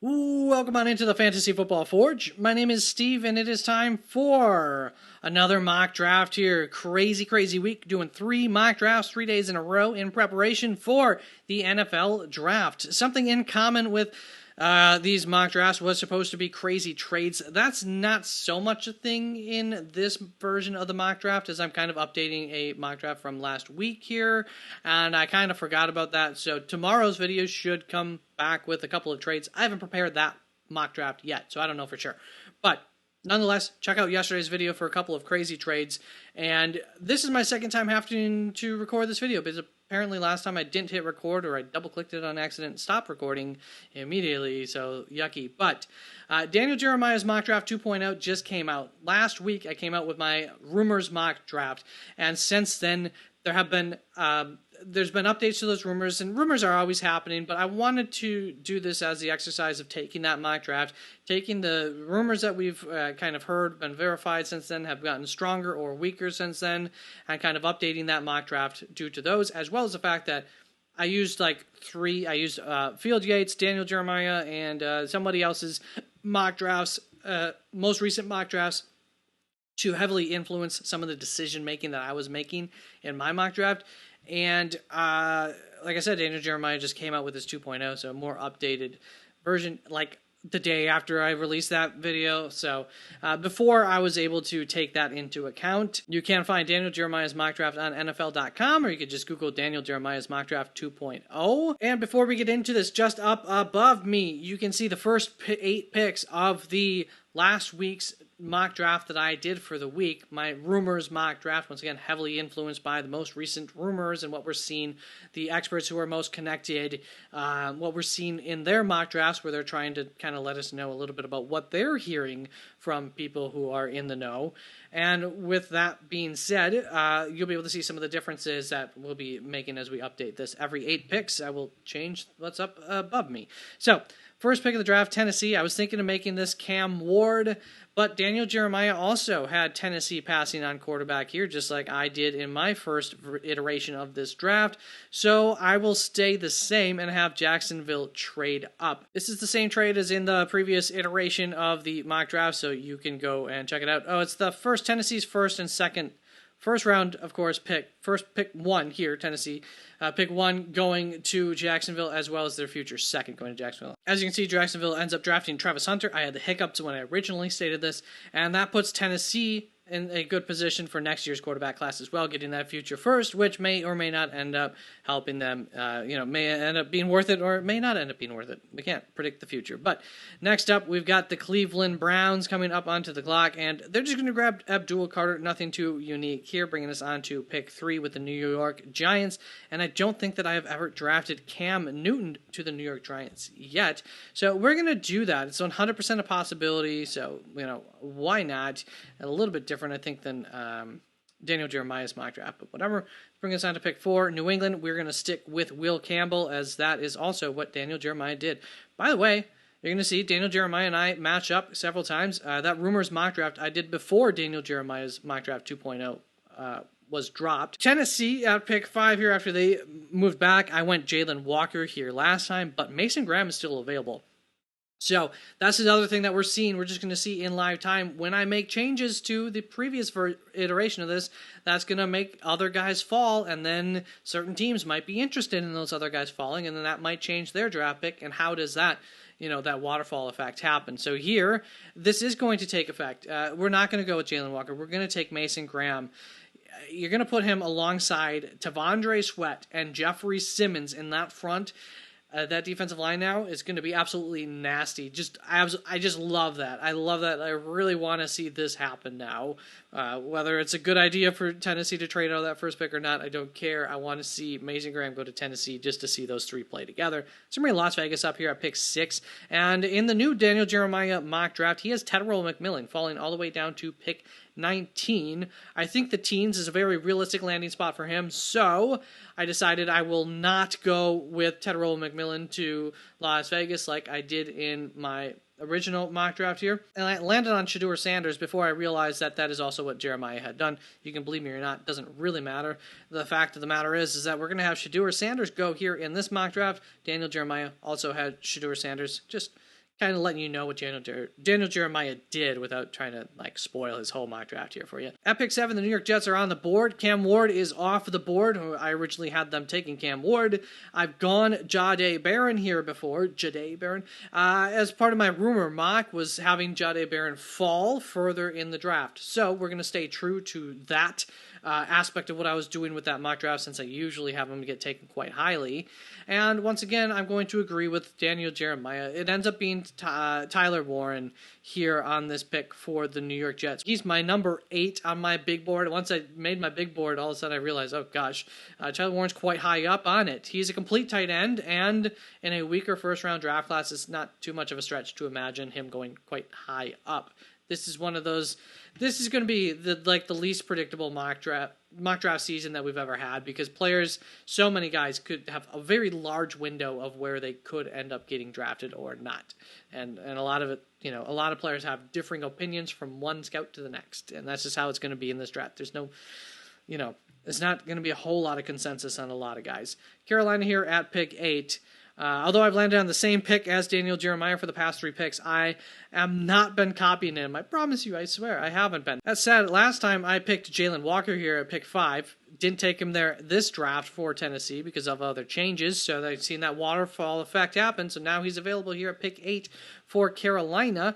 Welcome on into the Fantasy Football Forge. My name is Steve, and it is time for another mock draft here. Crazy week, doing 3 mock drafts 3 days in a row in preparation for the NFL draft. Something in common with these mock drafts was supposed to be crazy trades. That's not so much a thing in this version of the mock draft, as I'm kind of updating a mock draft from last week here, and I kind of forgot about that. So tomorrow's video should come back with a couple of trades. I haven't prepared that mock draft yet, so I don't know for sure. But nonetheless, check out yesterday's video for a couple of crazy trades. And this is my second time having to record this video because apparently last time I didn't hit record, or I double-clicked it on accident and stopped recording immediately, so yucky. But Daniel Jeremiah's mock draft 2.0 just came out. Last week I came out with my rumors mock draft, and since then there have been there's been updates to those rumors, and rumors are always happening, but I wanted to do this as the exercise of taking that mock draft, taking the rumors that we've kind of heard, been verified since then, have gotten stronger or weaker since then, and kind of updating that mock draft due to those, as well as the fact that I used Field Yates, Daniel Jeremiah, and somebody else's mock drafts, most recent mock drafts, to heavily influence some of the decision making that I was making in my mock draft. And like I said, Daniel Jeremiah just came out with his 2.0, so a more updated version, like the day after I released that video. So before I was able to take that into account, you can find Daniel Jeremiah's mock draft on NFL.com, or you could just Google Daniel Jeremiah's mock draft 2.0. And before we get into this, just up above me, you can see the first 8 picks of the last week's mock draft that I did for the week. My rumors mock draft, once again, heavily influenced by the most recent rumors and what we're seeing, the experts who are most connected, what we're seeing in their mock drafts, where they're trying to kind of let us know a little bit about what they're hearing from people who are in the know. And with that being said, you'll be able to see some of the differences that we'll be making as we update this. Every 8 picks, I will change what's up above me. So, first pick of the draft, Tennessee. I was thinking of making this Cam Ward, but Daniel Jeremiah also had Tennessee passing on quarterback here, just like I did in my first iteration of this draft. So I will stay the same and have Jacksonville trade up. This is the same trade as in the previous iteration of the mock draft, so you can go and check it out. Oh, it's the Tennessee's first and second. First round, of course, pick 1 here, Tennessee. Pick 1 going to Jacksonville, as well as their future second going to Jacksonville. As you can see, Jacksonville ends up drafting Travis Hunter. I had the hiccups when I originally stated this, and that puts Tennessee in a good position for next year's quarterback class as well, getting that future first, which may or may not end up helping them, may end up being worth it, or it may not end up being worth it. We can't predict the future. But next up, we've got the Cleveland Browns coming up onto the clock, and they're just going to grab Abdul Carter. Nothing too unique here, bringing us on to pick 3 with the New York Giants, and I don't think that I have ever drafted Cam Newton to the New York Giants yet, so we're going to do that. It's 100% a possibility, so, why not? A little bit different, I think, than Daniel Jeremiah's mock draft, but whatever. Bring us on to pick 4, New England. We're going to stick with Will Campbell, as that is also what Daniel Jeremiah did. By the way, you're going to see Daniel Jeremiah and I match up several times. That rumors mock draft I did before Daniel Jeremiah's mock draft 2.0 was dropped. Tennessee at pick 5 here after they moved back. I went Jalen Walker here last time, but Mason Graham is still available. So that's another thing that we're seeing. We're just going to see in live time when I make changes to the previous iteration of this. That's going to make other guys fall, and then certain teams might be interested in those other guys falling, and then that might change their draft pick. And how does that, that waterfall effect happen? So here, this is going to take effect. We're not going to go with Jalen Walker. We're going to take Mason Graham. You're going to put him alongside Tavondre Sweat and Jeffrey Simmons in that front. That defensive line now is going to be absolutely nasty. I just love that. I love that. I really want to see this happen now. Whether it's a good idea for Tennessee to trade out of that first pick or not, I don't care. I want to see Mason Graham go to Tennessee just to see those 3 play together. So bring Las Vegas up here at pick 6. And in the new Daniel Jeremiah mock draft, he has Tyrell McMillan falling all the way down to pick 19. I think the teens is a very realistic landing spot for him, so I decided I will not go with Tyrell McMillan to Las Vegas like I did in my original mock draft here. And I landed on Shedeur Sanders before I realized that that is also what Jeremiah had done. You can believe me or not, it doesn't really matter. The fact of the matter is that we're going to have Shedeur Sanders go here in this mock draft. Daniel Jeremiah also had Shedeur Sanders. Just kind of letting you know what Daniel Jeremiah did without trying to spoil his whole mock draft here for you. At pick 7, the New York Jets are on the board. Cam Ward is off the board. I originally had them taking Cam Ward. I've gone Jahdae Barron here before. Jahdae Barron. As part of my rumor mock was having Jahdae Barron fall further in the draft. So we're going to stay true to that aspect of what I was doing with that mock draft, since I usually have them get taken quite highly. And once again, I'm going to agree with Daniel Jeremiah. It ends up being Tyler Warren here on this pick for the New York Jets. He's my number 8 on my big board. Once I made my big board, all of a sudden I realized, oh gosh, Tyler Warren's quite high up on it. He's a complete tight end, and in a weaker first-round draft class, it's not too much of a stretch to imagine him going quite high up. This is one of those. This is going to be the least predictable mock draft season that we've ever had, because so many guys could have a very large window of where they could end up getting drafted or not, and a lot of it, a lot of players have differing opinions from one scout to the next, and that's just how it's going to be in this draft. There's no, it's not going to be a whole lot of consensus on a lot of guys. Carolina here at pick 8. Although I've landed on the same pick as Daniel Jeremiah for the past 3 picks, I have not been copying him. I promise you, I swear, I haven't been. That said, last time I picked Jalen Walker here at pick 5. Didn't take him there this draft for Tennessee because of other changes, so I've seen that waterfall effect happen, so now he's available here at pick 8 for Carolina.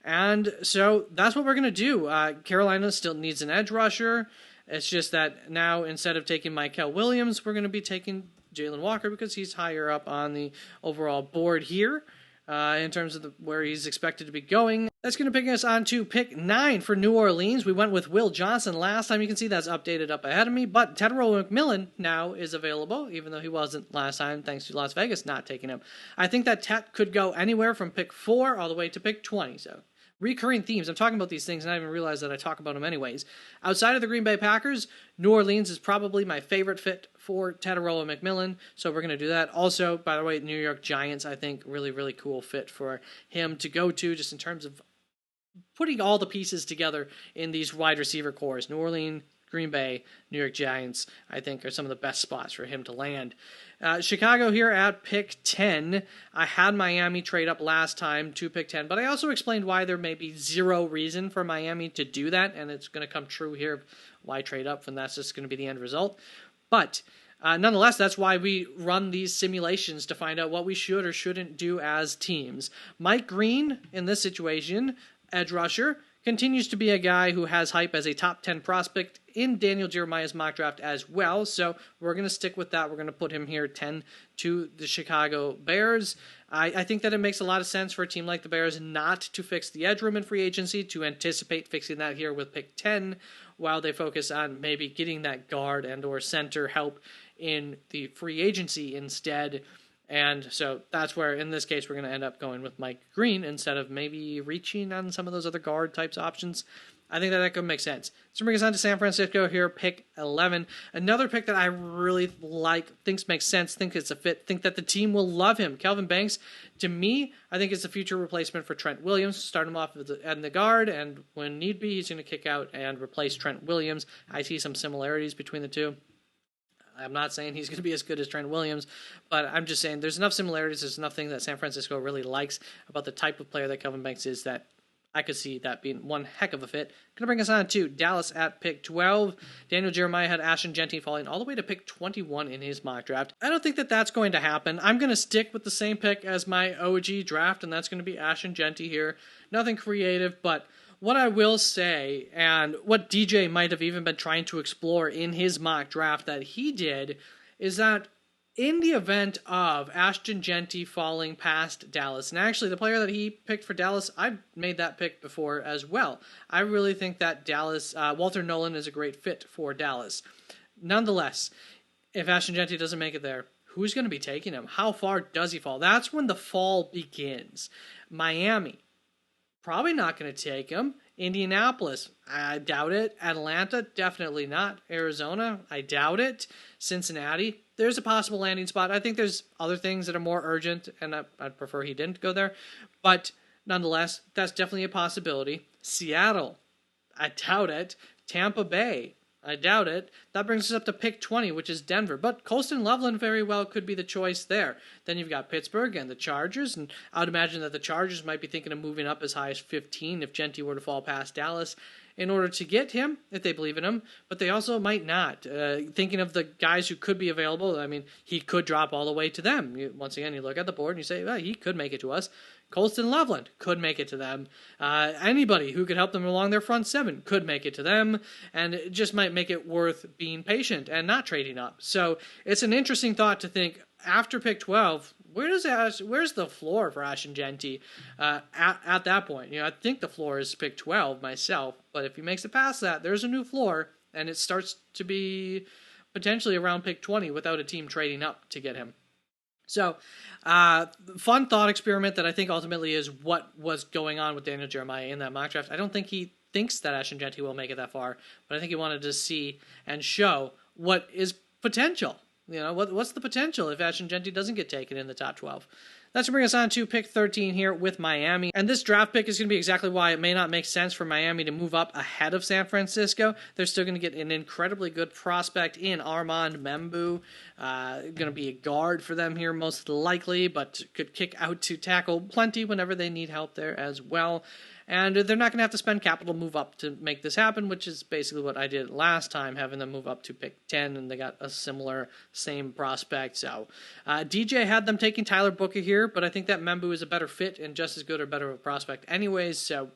And so that's what we're going to do. Carolina still needs an edge rusher. It's just that now, instead of taking Mykel Williams, we're going to be taking Jalen Walker because he's higher up on the overall board here in terms of where he's expected to be going. That's going to pick us on to pick 9 for New Orleans. We went with Will Johnson last time. You can see that's updated up ahead of me, but Tedero McMillan now is available, even though he wasn't last time, thanks to Las Vegas not taking him. I think that Tet could go anywhere from pick 4 all the way to pick 20, so recurring themes. I'm talking about these things, and I didn't even realize that I talk about them anyways. Outside of the Green Bay Packers, New Orleans is probably my favorite fit for Tedero McMillan, so we're going to do that. Also, by the way, New York Giants, I think, really, really cool fit for him to go to, just in terms of putting all the pieces together in these wide receiver cores. New Orleans, Green Bay, New York Giants, I think, are some of the best spots for him to land. Chicago here at pick 10. I had Miami trade up last time to pick 10, but I also explained why there may be zero reason for Miami to do that, and it's going to come true here. Why trade up when that's just going to be the end result? But nonetheless, that's why we run these simulations to find out what we should or shouldn't do as teams. Mike Green, in this situation, edge rusher, continues to be a guy who has hype as a top 10 prospect in Daniel Jeremiah's mock draft as well, so we're going to stick with that. We're going to put him here 10 to the Chicago Bears. I think that it makes a lot of sense for a team like the Bears not to fix the edge room in free agency, to anticipate fixing that here with pick 10, while they focus on maybe getting that guard and or center help in the free agency instead. And so that's where, in this case, we're going to end up going with Mike Green instead of maybe reaching on some of those other guard types options. I think that could make sense. So bring us on to San Francisco here, pick 11. Another pick that I really like, thinks makes sense, think it's a fit, think that the team will love him. Kelvin Banks, to me, I think is a future replacement for Trent Williams. Start him off in the guard, and when need be, he's going to kick out and replace Trent Williams. I see some similarities between the two. I'm not saying he's going to be as good as Trent Williams, but I'm just saying there's enough similarities. There's enough things that San Francisco really likes about the type of player that Kelvin Banks is that I could see that being one heck of a fit. Going to bring us on to Dallas at pick 12. Daniel Jeremiah had Ashton Jeanty falling all the way to pick 21 in his mock draft. I don't think that that's going to happen. I'm going to stick with the same pick as my OG draft, and that's going to be Ashton Jeanty here. Nothing creative, but what I will say, and what DJ might have even been trying to explore in his mock draft that he did, is that in the event of Ashton Jeanty falling past Dallas, and actually the player that he picked for Dallas, I've made that pick before as well. I really think that Dallas, Walter Nolan is a great fit for Dallas. Nonetheless, if Ashton Jeanty doesn't make it there, who's going to be taking him? How far does he fall? That's when the fall begins. Miami, probably not going to take him. Indianapolis, I doubt it. Atlanta, definitely not. Arizona, I doubt it. Cincinnati, there's a possible landing spot. I think there's other things that are more urgent, and I'd prefer he didn't go there. But nonetheless, that's definitely a possibility. Seattle, I doubt it. Tampa Bay, I doubt it. That brings us up to pick 20, which is Denver. But Colston Loveland very well could be the choice there. Then you've got Pittsburgh and the Chargers, and I would imagine that the Chargers might be thinking of moving up as high as 15 if Genty were to fall past Dallas in order to get him, if they believe in him, but they also might not. Thinking of the guys who could be available, I mean, he could drop all the way to them. Once again, you look at the board and you say, well, he could make it to us. Colston Loveland could make it to them. Anybody who could help them along their front seven could make it to them, and it just might make it worth being patient and not trading up. So it's an interesting thought to think, after pick 12, where's the floor for Ashton Genty at that point? I think the floor is pick 12 myself, but if he makes it past that, there's a new floor, and it starts to be potentially around pick 20 without a team trading up to get him. So, fun thought experiment that I think ultimately is what was going on with Daniel Jeremiah in that mock draft. I don't think he thinks that Ashton Genty will make it that far, but I think he wanted to see and show what is potential. What's the potential if Ashton Genty doesn't get taken in the top 12? That's going to bring us on to pick 13 here with Miami. And this draft pick is going to be exactly why it may not make sense for Miami to move up ahead of San Francisco. They're still going to get an incredibly good prospect in Armand Membu. Going to be a guard for them here most likely, but could kick out to tackle plenty whenever they need help there as well. And they're not going to have to spend capital to move up to make this happen, which is basically what I did last time, having them move up to pick 10, and they got a same prospect. So DJ had them taking Tyler Booker here, but I think that Membu is a better fit and just as good or better of a prospect anyways. So,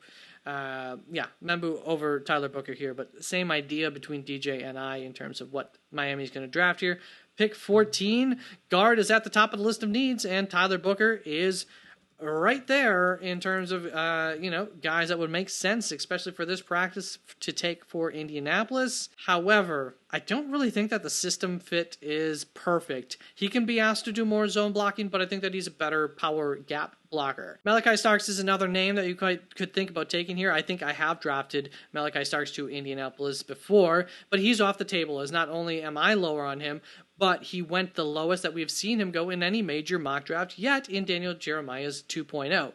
Membu over Tyler Booker here, but same idea between DJ and I in terms of what Miami's going to draft here. Pick 14, guard is at the top of the list of needs, and Tyler Booker is right there in terms of, guys that would make sense, especially for this practice to take for Indianapolis. However, I don't really think that the system fit is perfect. He can be asked to do more zone blocking, but I think that he's a better power gap blocker. Malachi Starks is another name that you could think about taking here. I think I have drafted Malachi Starks to Indianapolis before, but he's off the table, as not only am I lower on him, but he went the lowest that we've seen him go in any major mock draft yet in Daniel Jeremiah's 2.0.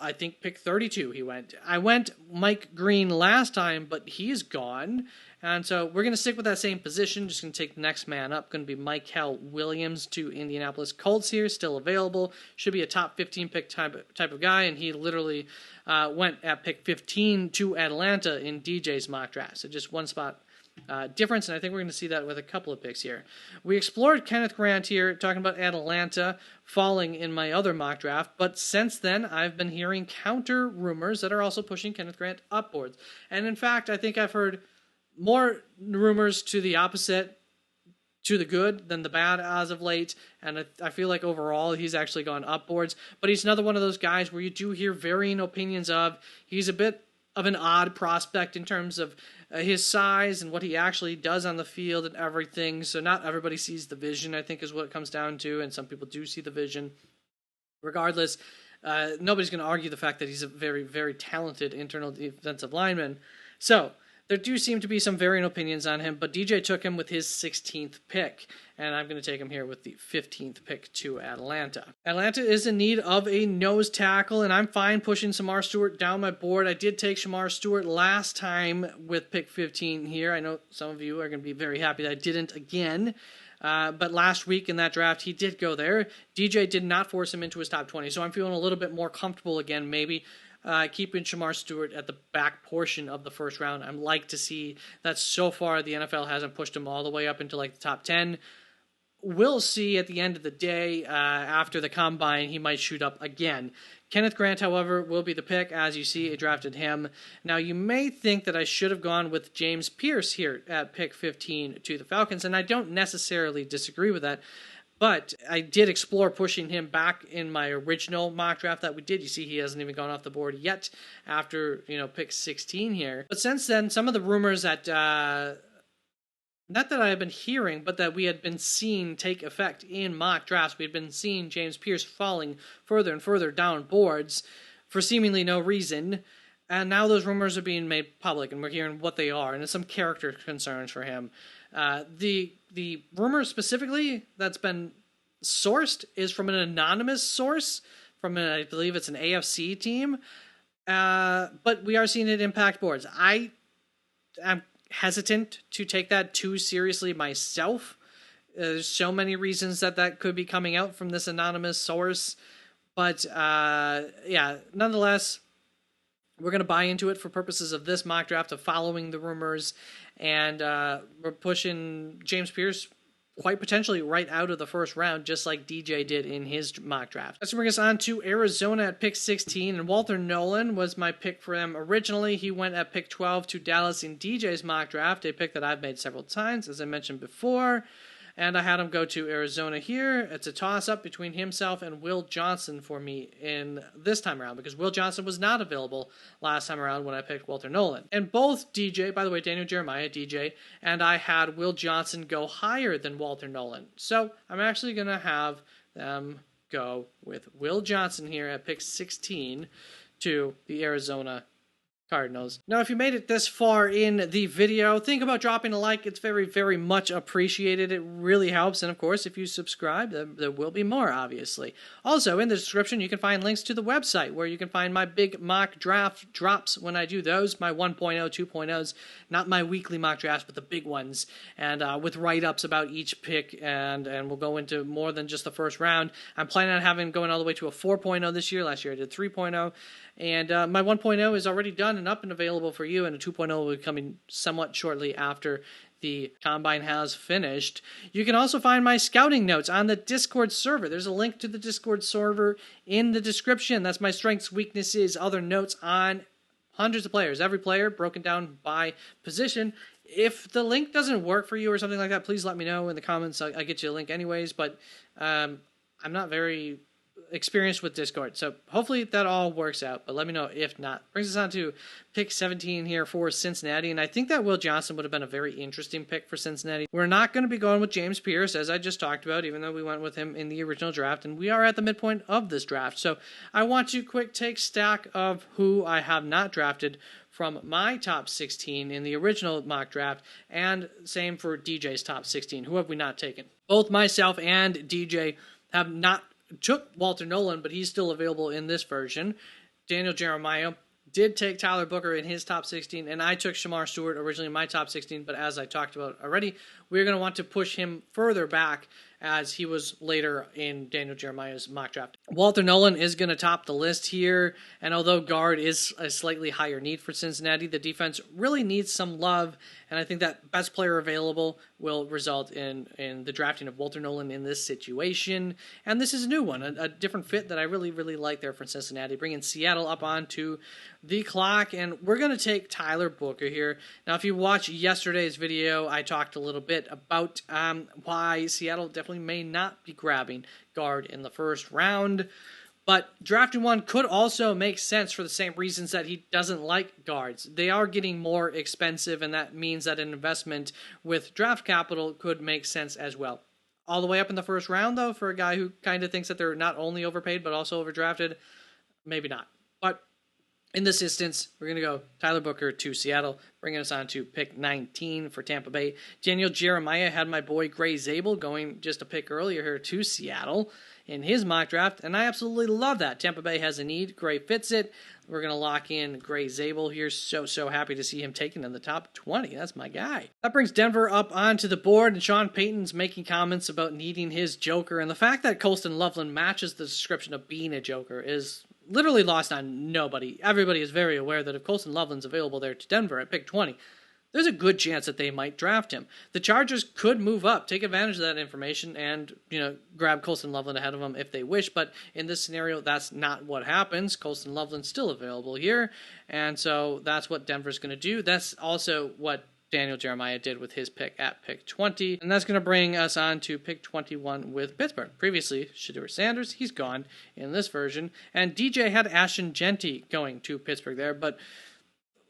I think pick 32 he went. I went Mike Green last time, but he's gone. And so we're going to stick with that same position. Just going to take the next man up. Going to be Michael Williams to Indianapolis Colts here. Still available. Should be a top 15 pick type of guy. And he literally went at pick 15 to Atlanta in DJ's mock draft. So just one spot difference, and I think we're going to see that with a couple of picks here. We explored Kenneth Grant here, talking about Atlanta falling in my other mock draft, but since then, I've been hearing counter rumors that are also pushing Kenneth Grant upwards. And in fact, I think I've heard more rumors to the opposite, to the good than the bad as of late, and I feel like overall he's actually gone upwards, but he's another one of those guys where you do hear varying opinions of. He's a bit of an odd prospect in terms of his size and what he actually does on the field and everything. So not everybody sees the vision, I think, is what it comes down to, and some people do see the vision. Regardless, nobody's going to argue the fact that he's a very, very talented internal defensive lineman. So there do seem to be some varying opinions on him, but DJ took him with his 16th pick, and I'm going to take him here with the 15th pick to Atlanta. Atlanta is in need of a nose tackle, and I'm fine pushing Shamar Stewart down my board. I did take Shamar Stewart last time with pick 15 here. I know some of you are going to be very happy that I didn't again. But last week in that draft, he did go there. DJ did not force him into his top 20, so I'm feeling a little bit more comfortable again, maybe keeping Shamar Stewart at the back portion of the first round. I'd like to see that so far the NFL hasn't pushed him all the way up into like the top 10. We'll see at the end of the day. After the combine, he might shoot up again. Kenneth Grant, however, will be the pick. As you see, I drafted him. Now, you may think that I should have gone with James Pierce here at pick 15 to the Falcons, and I don't necessarily disagree with that. But I did explore pushing him back in my original mock draft that we did. You see, he hasn't even gone off the board yet after, pick 16 here. But since then, some of the rumors that, not that I have been hearing, but that we had been seeing take effect in mock drafts. We had been seeing James Pierce falling further and further down boards for seemingly no reason. And now those rumors are being made public, and we're hearing what they are, and there's some character concerns for him. The rumor specifically that's been sourced is from an anonymous source, I believe it's an AFC team, but we are seeing it impact boards. I'm hesitant to take that too seriously myself. There's so many reasons that could be coming out from this anonymous source. But yeah, nonetheless, we're going to buy into it for purposes of this mock draft, of following the rumors. And we're pushing James Pierce quite potentially right out of the first round, just like DJ did in his mock draft. Let's bring us on to Arizona at pick 16, and Walter Nolan was my pick for them originally. He went at pick 12 to Dallas in DJ's mock draft, a pick that I've made several times, as I mentioned before. And I had him go to Arizona here. It's a toss-up between himself and Will Johnson for me in this time around, because Will Johnson was not available last time around when I picked Walter Nolan. And both DJ, by the way, Daniel Jeremiah, DJ, and I had Will Johnson go higher than Walter Nolan. So I'm actually going to have them go with Will Johnson here at pick 16 to the Arizona Cardinals. Now, if you made it this far in the video, think about dropping a like. It's very, very much appreciated. It really helps. And of course, if you subscribe, there will be more, obviously. Also, in the description, you can find links to the website where you can find my big mock draft drops when I do those, my 1.0, 2.0s, not my weekly mock drafts, but the big ones, and with write-ups about each pick, and we'll go into more than just the first round. I'm planning on going all the way to a 4.0 this year. Last year I did 3.0. And my 1.0 is already done and up and available for you, and a 2.0 will be coming somewhat shortly after the Combine has finished. You can also find my scouting notes on the Discord server. There's a link to the Discord server in the description. That's my strengths, weaknesses, other notes on hundreds of players. Every player broken down by position. If the link doesn't work for you or something like that, please let me know in the comments. I'll get you a link anyways, but I'm not very experienced with Discord, so hopefully that all works out, but let me know if not. Brings us on to pick 17 here for Cincinnati, and I think that Will Johnson would have been a very interesting pick for Cincinnati. We're not going to be going with James Pierce, as I just talked about, even though we went with him in the original draft, and we are at the midpoint of this draft, so I want to quick take stock of who I have not drafted from my top 16 in the original mock draft, and same for DJ's top 16. Who have we not taken? Both myself and DJ have not took Walter Nolan, but he's still available in this version. Daniel Jeremiah did take Tyler Booker in his top 16, and I took Shamar Stewart originally in my top 16, but as I talked about already, we're going to want to push him further back as he was later in Daniel Jeremiah's mock draft. Walter Nolan is going to top the list here, and although guard is a slightly higher need for Cincinnati, the defense really needs some love, and I think that best player available will result in the drafting of Walter Nolan in this situation. And this is a new one, a different fit that I really, really like there for Cincinnati, bringing Seattle up onto the clock, and we're going to take Tyler Booker here. Now, if you watch yesterday's video, I talked a little bit about why Seattle definitely may not be grabbing guard in the first round, but drafting one could also make sense for the same reasons that he doesn't like guards. They are getting more expensive, and that means that an investment with draft capital could make sense as well. All the way up in the first round, though, for a guy who kind of thinks that they're not only overpaid but also overdrafted, maybe not. But in this instance, we're going to go Tyler Booker to Seattle, bringing us on to pick 19 for Tampa Bay. Daniel Jeremiah had my boy Gray Zabel going just a pick earlier here to Seattle in his mock draft, and I absolutely love that. Tampa Bay has a need. Gray fits it. We're going to lock in Gray Zabel here. So happy to see him taken in the top 20. That's my guy. That brings Denver up onto the board, and Sean Payton's making comments about needing his Joker, and the fact that Colston Loveland matches the description of being a Joker is literally lost on nobody. Everybody is very aware that if Colston Loveland's available there to Denver at pick 20, there's a good chance that they might draft him. The Chargers could move up, take advantage of that information, and grab Colston Loveland ahead of him if they wish. But in this scenario, that's not what happens. Colston Loveland's still available here, and so that's what Denver's going to do. That's also what Daniel Jeremiah did with his pick at pick 20. And that's going to bring us on to pick 21 with Pittsburgh. Previously, Shedeur Sanders, he's gone in this version. And DJ had Ashton Genty going to Pittsburgh there, but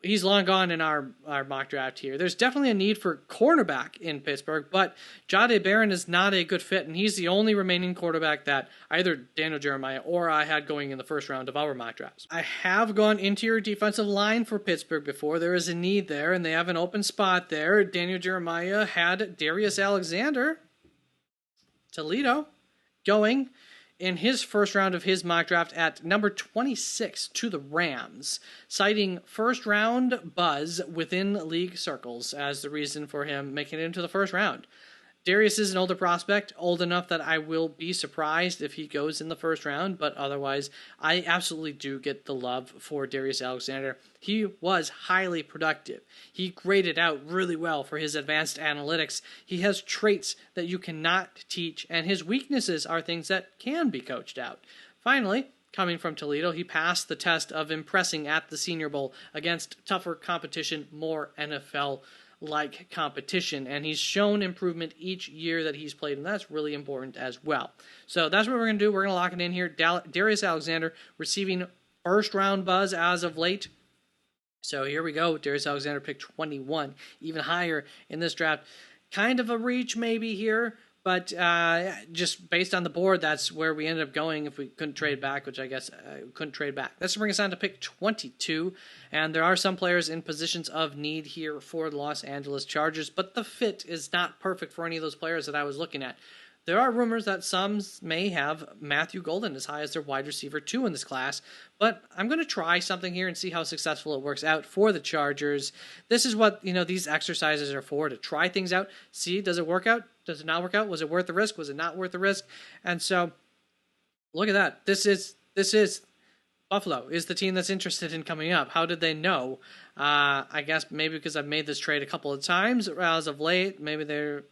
he's long gone in our mock draft here. There's definitely a need for cornerback in Pittsburgh, but Jahdae Barron is not a good fit, and he's the only remaining quarterback that either Daniel Jeremiah or I had going in the first round of our mock drafts. I have gone interior defensive line for Pittsburgh before. There is a need there, and they have an open spot there. Daniel Jeremiah had Darius Alexander, Toledo, going in his first round of his mock draft at number 26 to the Rams, citing first round buzz within league circles as the reason for him making it into the first round. Darius is an older prospect, old enough that I will be surprised if he goes in the first round, but otherwise, I absolutely do get the love for Darius Alexander. He was highly productive. He graded out really well for his advanced analytics. He has traits that you cannot teach, and his weaknesses are things that can be coached out. Finally, coming from Toledo, he passed the test of impressing at the Senior Bowl against tougher competition, more NFL-like competition, and he's shown improvement each year that he's played, and that's really important as well. So that's what we're going to do. We're going to lock it in here. Darius Alexander receiving first-round buzz as of late. So here we go. Darius Alexander picked 21, even higher in this draft. Kind of a reach maybe here, but just based on the board, that's where we ended up going if we couldn't trade back, which I guess couldn't trade back. That's to bring us on to pick 22, and there are some players in positions of need here for the Los Angeles Chargers, but the fit is not perfect for any of those players that I was looking at. There are rumors that some may have Matthew Golden as high as their wide receiver 2 in this class, but I'm going to try something here and see how successful it works out for the Chargers. This is what, these exercises are for, to try things out, see, does it work out? Does it not work out? Was it worth the risk? Was it not worth the risk? And so, look at that. This is Buffalo is the team that's interested in coming up. How did they know? I guess maybe because I've made this trade a couple of times as of late. Maybe they're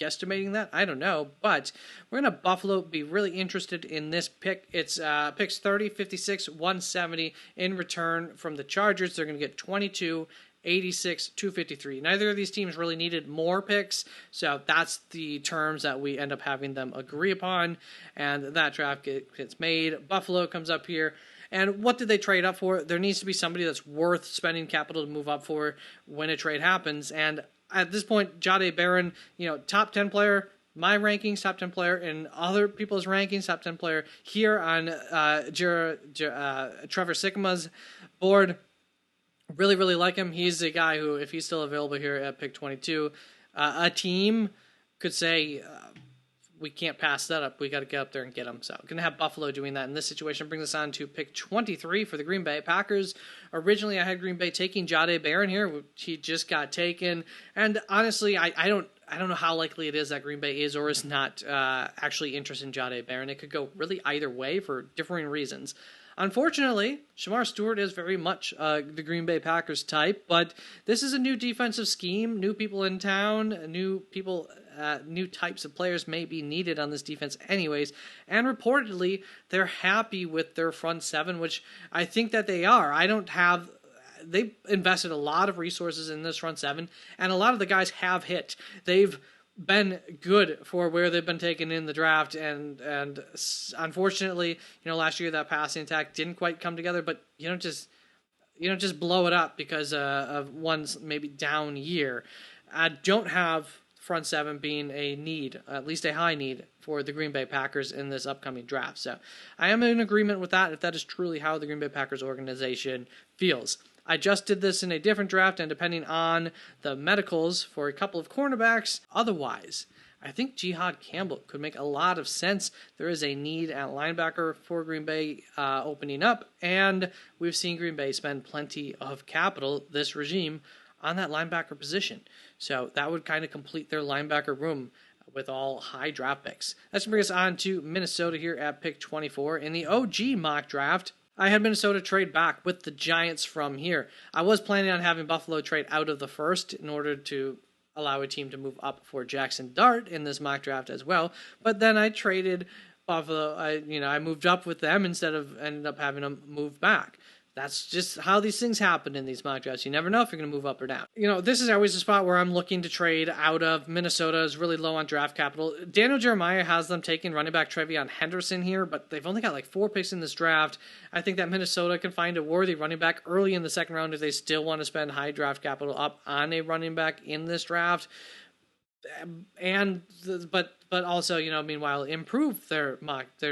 guesstimating that. I don't know. But we're going to Buffalo be really interested in this pick. It's picks 30, 56, 170 in return from the Chargers. They're going to get 22, 86, 253. Neither of these teams really needed more picks, so that's the terms that we end up having them agree upon, and that draft gets made. Buffalo comes up here, and what did they trade up for? There needs to be somebody that's worth spending capital to move up for when a trade happens, and at this point, Jahdae Barron, top 10 player, my rankings, top 10 player, in other people's rankings, top 10 player here on Trevor Sikkema's board. Really, really like him. He's a guy who, if he's still available here at pick 22, a team could say, we can't pass that up. We got to get up there and get him. So going to have Buffalo doing that in this situation. Brings us on to pick 23 for the Green Bay Packers. Originally, I had Green Bay taking Jahdae Barron here. He just got taken. And honestly, I don't know how likely it is that Green Bay is or is not actually interested in Jahdae Barron. It could go really either way for differing reasons. Unfortunately, Shamar Stewart is very much the Green Bay Packers type, but this is a new defensive scheme, new people in town, new types of players may be needed on this defense anyways, and reportedly, they're happy with their front seven, which I think that they are. They've invested a lot of resources in this front seven, and a lot of the guys have hit. They've been good for where they've been taken in the draft, and unfortunately, last year that passing attack didn't quite come together. But you don't just blow it up because of one's maybe down year. I don't have front seven being a need, at least a high need for the Green Bay Packers in this upcoming draft. So I am in agreement with that if that is truly how the Green Bay Packers organization feels. I just did this in a different draft, and depending on the medicals for a couple of cornerbacks, otherwise, I think Jihad Campbell could make a lot of sense. There is a need at linebacker for Green Bay opening up, and we've seen Green Bay spend plenty of capital, this regime, on that linebacker position. So that would kind of complete their linebacker room with all high draft picks. That's going to bring us on to Minnesota here at pick 24. In the OG mock draft, I had Minnesota trade back with the Giants from here. I was planning on having Buffalo trade out of the first in order to allow a team to move up for Jackson Dart in this mock draft as well. But then I traded Buffalo. I moved up with them instead of ended up having them move back. That's just how these things happen in these mock drafts. You never know if you're going to move up or down. This is always a spot where I'm looking to trade out of. Minnesota is really low on draft capital. Daniel Jeremiah has them taking running back Trevion Henderson here, but they've only got like 4 picks in this draft. I think that Minnesota can find a worthy running back early in the second round if they still want to spend high draft capital up on a running back in this draft. But also, meanwhile, improve their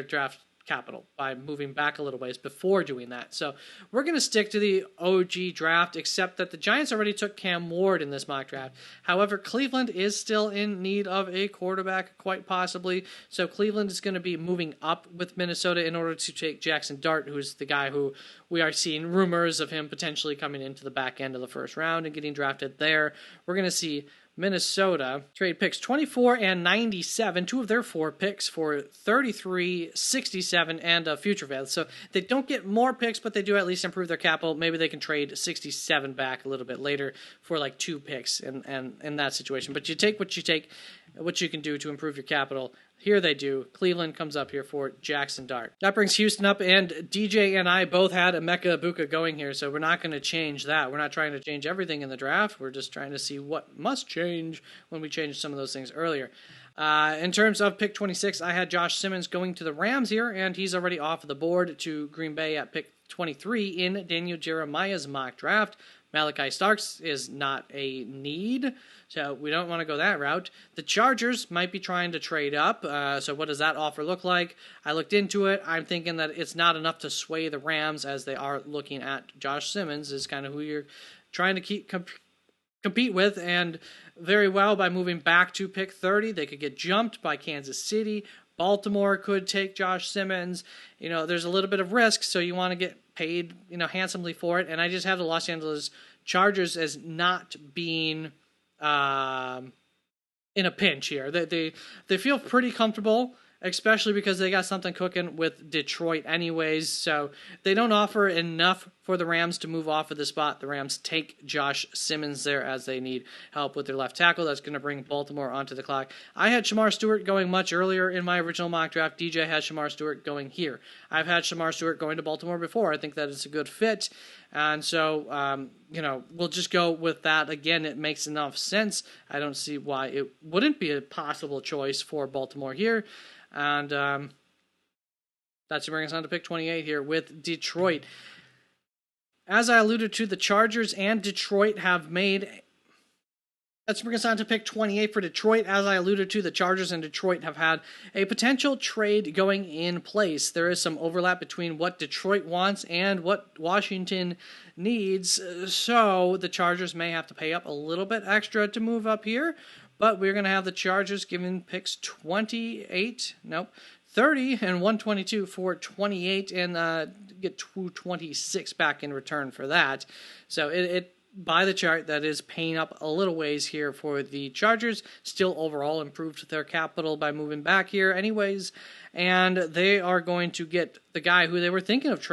draft capital by moving back a little ways before doing that. So we're going to stick to the OG draft, except that the Giants already took Cam Ward in this mock draft. However, Cleveland is still in need of a quarterback, quite possibly. So Cleveland is going to be moving up with Minnesota in order to take Jackson Dart, who's the guy who we are seeing rumors of him potentially coming into the back end of the first round and getting drafted there. We're going to see Minnesota trade picks 24 and 97, two of their 4 picks, for 33, 67, and a future value. So they don't get more picks, but they do at least improve their capital. Maybe they can trade 67 back a little bit later for like 2 picks in that situation. But you take what you can do to improve your capital. Here they do. Cleveland comes up here for Jackson Dart. That brings Houston up, and DJ and I both had Emeka Egbuka going here, so we're not going to change that. We're not trying to change everything in the draft. We're just trying to see what must change when we changed some of those things earlier. In terms of pick 26, I had Josh Simmons going to the Rams here, and he's already off the board to Green Bay at pick 23 in Daniel Jeremiah's mock draft. Malachi Starks is not a need, so we don't want to go that route. The Chargers might be trying to trade up, so what does that offer look like? I looked into it. I'm thinking that it's not enough to sway the Rams, as they are looking at Josh Simmons is kind of who you're trying to compete with, and very well by moving back to pick 30, they could get jumped by Kansas City. Baltimore could take Josh Simmons. There's a little bit of risk, so you want to get paid, handsomely for it. And I just have the Los Angeles Chargers as not being in a pinch here. They feel pretty comfortable, especially because they got something cooking with Detroit anyways. So they don't offer enough for the Rams to move off of the spot. The Rams take Josh Simmons there as they need help with their left tackle. That's going to bring Baltimore onto the clock. I had Shamar Stewart going much earlier in my original mock draft. DJ has Shamar Stewart going here. I've had Shamar Stewart going to Baltimore before. I think that it's a good fit. And so, we'll just go with that. Again, it makes enough sense. I don't see why it wouldn't be a possible choice for Baltimore here. And that's bringing us on to pick 28 here with Detroit. As I alluded to, the Chargers and Detroit have made... Let's bring us on to pick 28 for Detroit. As I alluded to, the Chargers and Detroit have had a potential trade going in place. There is some overlap between what Detroit wants and what Washington needs. So the Chargers may have to pay up a little bit extra to move up here. But we're going to have the Chargers giving picks 30 and 122 for 28 and get 226 back in return for that. So it by the chart, that is paying up a little ways here for the Chargers. Still overall improved their capital by moving back here anyways. And they are going to get the guy who they were thinking of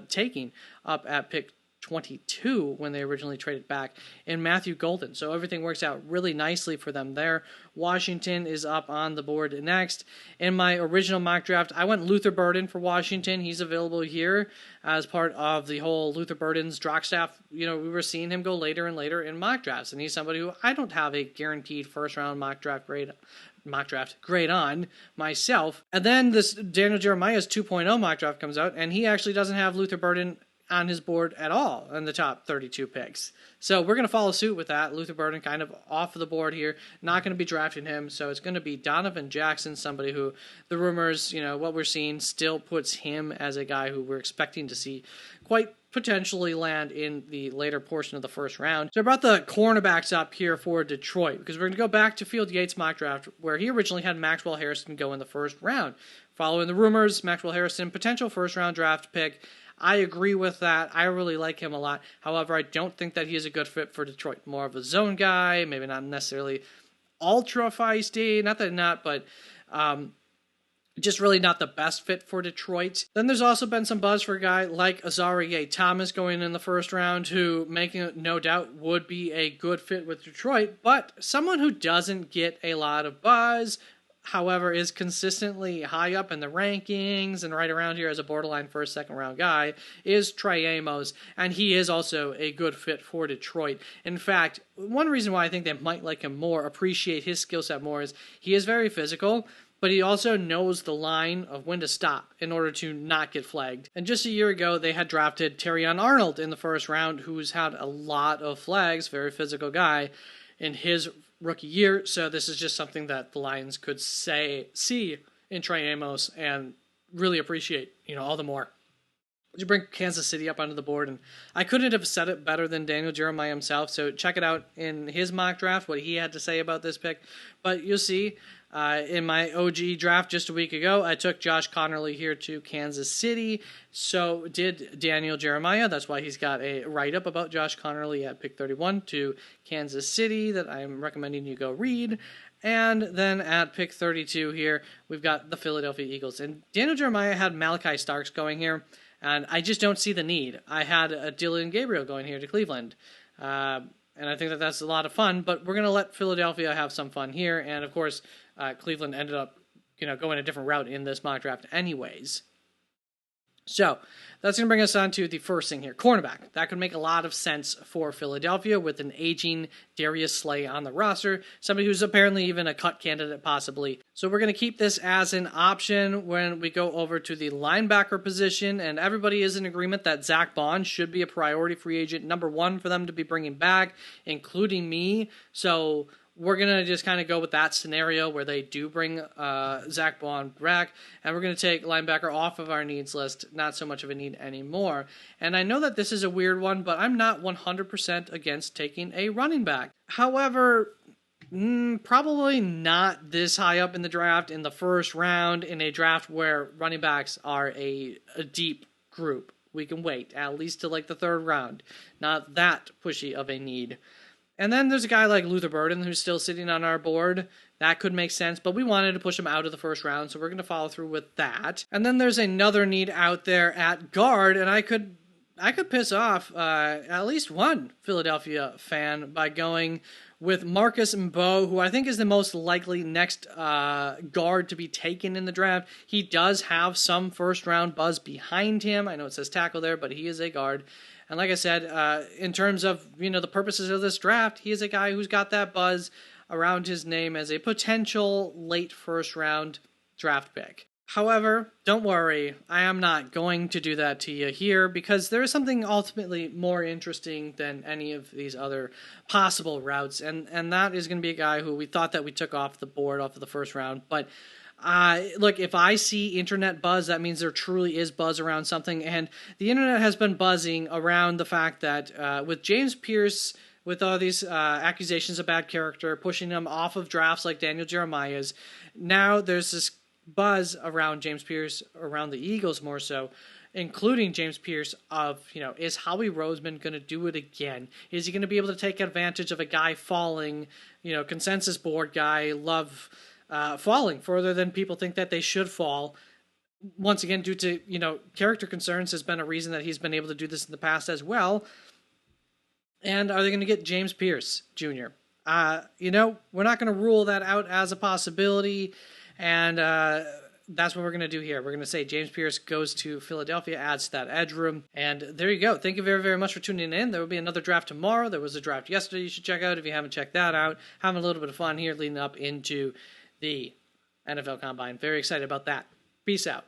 taking up at pick 22 when they originally traded back in Matthew Golden. So everything works out really nicely for them there. Washington is up on the board next. In my original mock draft, I went Luther Burden for Washington. He's available here as part of the whole Luther Burden's draft staff. We were seeing him go later and later in mock drafts, and he's somebody who I don't have a guaranteed first round mock draft grade on myself. And then this Daniel Jeremiah's 2.0 mock draft comes out, and he actually doesn't have Luther Burden on his board at all in the top 32 picks. So we're going to follow suit with that. Luther Burden kind of off of the board here. Not going to be drafting him. So it's going to be Donovan Jackson, somebody who the rumors, what we're seeing still puts him as a guy who we're expecting to see quite potentially land in the later portion of the first round. So I brought the cornerbacks up here for Detroit because we're going to go back to Field Yates' mock draft where he originally had Maxwell Harrison go in the first round. Following the rumors, Maxwell Harrison, potential first round draft pick. I agree with that. I really like him a lot. However, I don't think that he is a good fit for Detroit. More of a zone guy, maybe not necessarily ultra feisty. Not that not, but just really not the best fit for Detroit. Then there's also been some buzz for a guy like Azareye'h Thomas going in the first round, who, making it no doubt, would be a good fit with Detroit, but someone who doesn't get a lot of buzz, however, is consistently high up in the rankings and right around here as a borderline first, second round guy, is Trey Amos, and he is also a good fit for Detroit. In fact, one reason why I think they might like him more, appreciate his skill set more, is he is very physical, but he also knows the line of when to stop in order to not get flagged. And just a year ago, they had drafted Terrion Arnold in the first round, who's had a lot of flags, very physical guy, in his rookie year. So this is just something that the Lions could see in Trey Amos and really appreciate, all the more. You bring Kansas City up onto the board, and I couldn't have said it better than Daniel Jeremiah himself, so check it out in his mock draft, what he had to say about this pick. But you'll see, in my OG draft just a week ago, I took Josh Connerly here to Kansas City. So did Daniel Jeremiah. That's why he's got a write-up about Josh Connerly at pick 31 to Kansas City that I'm recommending you go read. And then at pick 32 here, we've got the Philadelphia Eagles. And Daniel Jeremiah had Malachi Starks going here, and I just don't see the need. I had Dylan Gabriel going here to Cleveland. And I think that that's a lot of fun, but we're going to let Philadelphia have some fun here. And, of course, Cleveland ended up, going a different route in this mock draft anyways. So that's going to bring us on to the first thing here, cornerback. That could make a lot of sense for Philadelphia with an aging Darius Slay on the roster, somebody who's apparently even a cut candidate possibly. So we're going to keep this as an option when we go over to the linebacker position, and everybody is in agreement that Zach Bond should be a priority free agent number one for them to be bringing back, including me. So we're going to just kind of go with that scenario where they do bring Zach Bond back, and we're going to take linebacker off of our needs list, not so much of a need anymore. And I know that this is a weird one, but I'm not 100% against taking a running back. However, probably not this high up in the draft, in the first round, in a draft where running backs are a deep group. We can wait at least to like the third round. Not that pushy of a need. And then there's a guy like Luther Burden who's still sitting on our board. That could make sense, but we wanted to push him out of the first round, so we're going to follow through with that. And then there's another need out there at guard, and I could piss off at least one Philadelphia fan by going with Marcus Mbow, who I think is the most likely next guard to be taken in the draft. He does have some first-round buzz behind him. I know it says tackle there, but he is a guard. And like I said, in terms of, the purposes of this draft, he is a guy who's got that buzz around his name as a potential late first-round draft pick. However, don't worry, I am not going to do that to you here because there is something ultimately more interesting than any of these other possible routes, and that is going to be a guy who we thought that we took off the board, off of the first round, but look, if I see internet buzz, that means there truly is buzz around something, and the internet has been buzzing around the fact that with James Pierce, with all these accusations of bad character, pushing him off of drafts like Daniel Jeremiah's, now there's this buzz around James Pierce, around the Eagles more so, including James Pierce of, is Howie Roseman going to do it again? Is he going to be able to take advantage of a guy falling, consensus board guy, falling further than people think that they should fall? Once again, due to, character concerns has been a reason that he's been able to do this in the past as well. And are they going to get James Pierce Jr.? We're not going to rule that out as a possibility. And that's what we're going to do here. We're going to say James Pierce goes to Philadelphia, adds to that edge room. And there you go. Thank you very, very much for tuning in. There will be another draft tomorrow. There was a draft yesterday you should check out if you haven't checked that out. Having a little bit of fun here leading up into the NFL Combine. Very excited about that. Peace out.